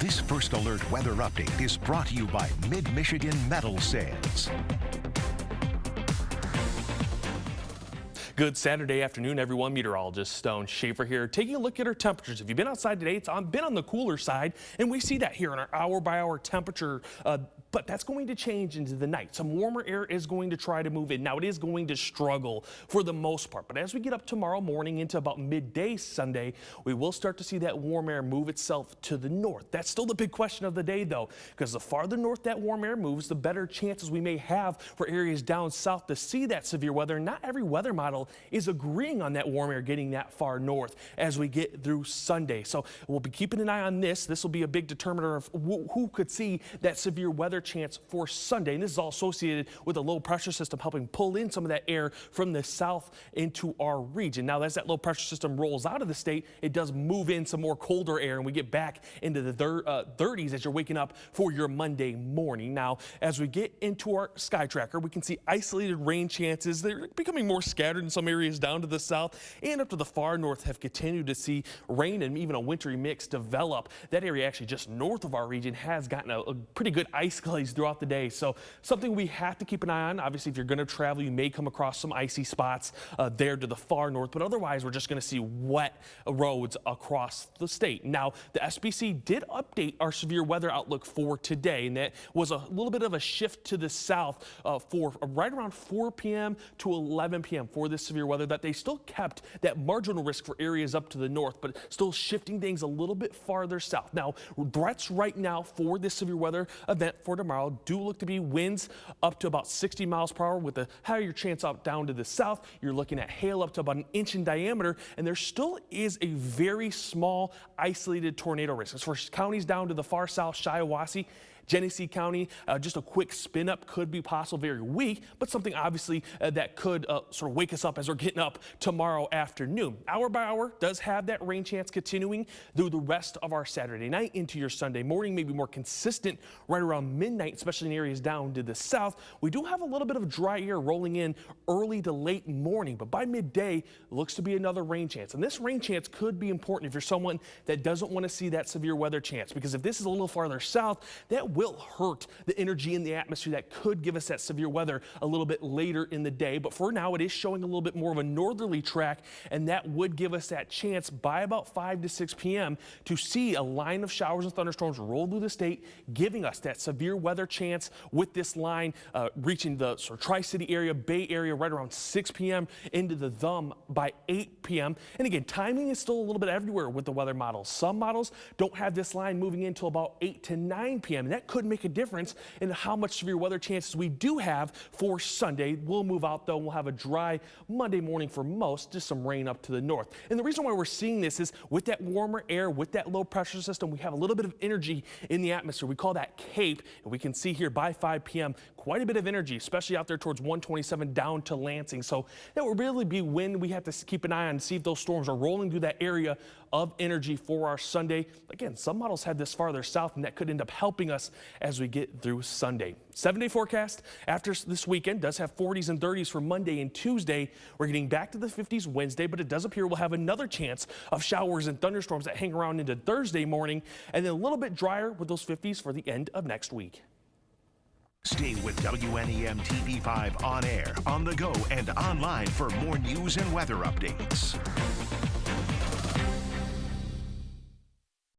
This First Alert weather update is brought to you by Mid-Michigan Metal Sales. Good Saturday afternoon, everyone. Meteorologist Stone Schaefer here, taking a look at our temperatures. If you've been outside today, it's been on the cooler side, and we see that here in our hour-by-hour temperature. But that's going to change into the night. Some warmer air is going to try to move in. Now, it is going to struggle for the most part. But as we get up tomorrow morning into about midday Sunday, we will start to see that warm air move itself to the north. That's still the big question of the day, though, because the farther north that warm air moves, the better chances we may have for areas down south to see that severe weather. Not every weather model is agreeing on that warm air getting that far north as we get through Sunday. So we'll be keeping an eye on this. This will be a big determiner of who could see that severe weather chance for Sunday. And this is all associated with a low pressure system helping pull in some of that air from the south into our region. Now, as that low pressure system rolls out of the state, it does move in some more colder air, and we get back into the 30s as you're waking up for your Monday morning. Now, as we get into our sky tracker, we can see isolated rain chances. They're becoming more scattered in some areas down to the south and up to the far north have continued to see rain and even a wintry mix develop. That area actually just north of our region has gotten a pretty good ice glaze throughout the day. So something we have to keep an eye on. Obviously, if you're going to travel, you may come across some icy spots there to the far north, but otherwise we're just going to see wet roads across the state. Now, the SPC did update our severe weather outlook for today, and that was a little bit of a shift to the south for right around 4 p.m. to 11 p.m. for this severe weather, that they still kept that marginal risk for areas up to the north, but still shifting things a little bit farther south. Now, threats right now for this severe weather event for tomorrow do look to be winds up to about 60 miles per hour with a higher chance up down to the south. You're looking at hail up to about an inch in diameter, and there still is a very small isolated tornado risk. As for counties down to the far south, Shiawassee, Genesee County, just a quick spin up could be possible, very weak, but something obviously that could sort of wake us up as we're getting up tomorrow afternoon. Hour by hour does have that rain chance continuing through the rest of our Saturday night into your Sunday morning, maybe more consistent right around midnight, especially in areas down to the south. We do have a little bit of dry air rolling in early to late morning, but by midday looks to be another rain chance. And this rain chance could be important if you're someone that doesn't want to see that severe weather chance, because if this is a little farther south, that will hurt the energy in the atmosphere that could give us that severe weather a little bit later in the day. But for now, it is showing a little bit more of a northerly track, and that would give us that chance by about 5 to 6 p.m. to see a line of showers and thunderstorms roll through the state, giving us that severe weather chance with this line reaching the sort of Tri-City area, Bay Area right around 6 p.m. into the Thumb by 8 p.m. And again, timing is still a little bit everywhere with the weather models. Some models don't have this line moving in until about 8 to 9 p.m. and that could make a difference in how much severe weather chances we do have for Sunday. We'll move out though, and we'll have a dry Monday morning for most, just some rain up to the north. And the reason why we're seeing this is with that warmer air, with that low pressure system, we have a little bit of energy in the atmosphere. We call that CAPE, and we can see here by 5 p.m. quite a bit of energy, especially out there towards 127 down to Lansing. So that will really be when we have to keep an eye on to see if those storms are rolling through that area of energy for our Sunday. Again, some models have this farther south, and that could end up helping us as we get through Sunday. 7-day forecast after this weekend does have 40s and 30s for Monday and Tuesday. We're getting back to the 50s Wednesday, but it does appear we'll have another chance of showers and thunderstorms that hang around into Thursday morning, and then a little bit drier with those 50s for the end of next week. Stay with WNEM TV5 on air, on the go, and online for more news and weather updates.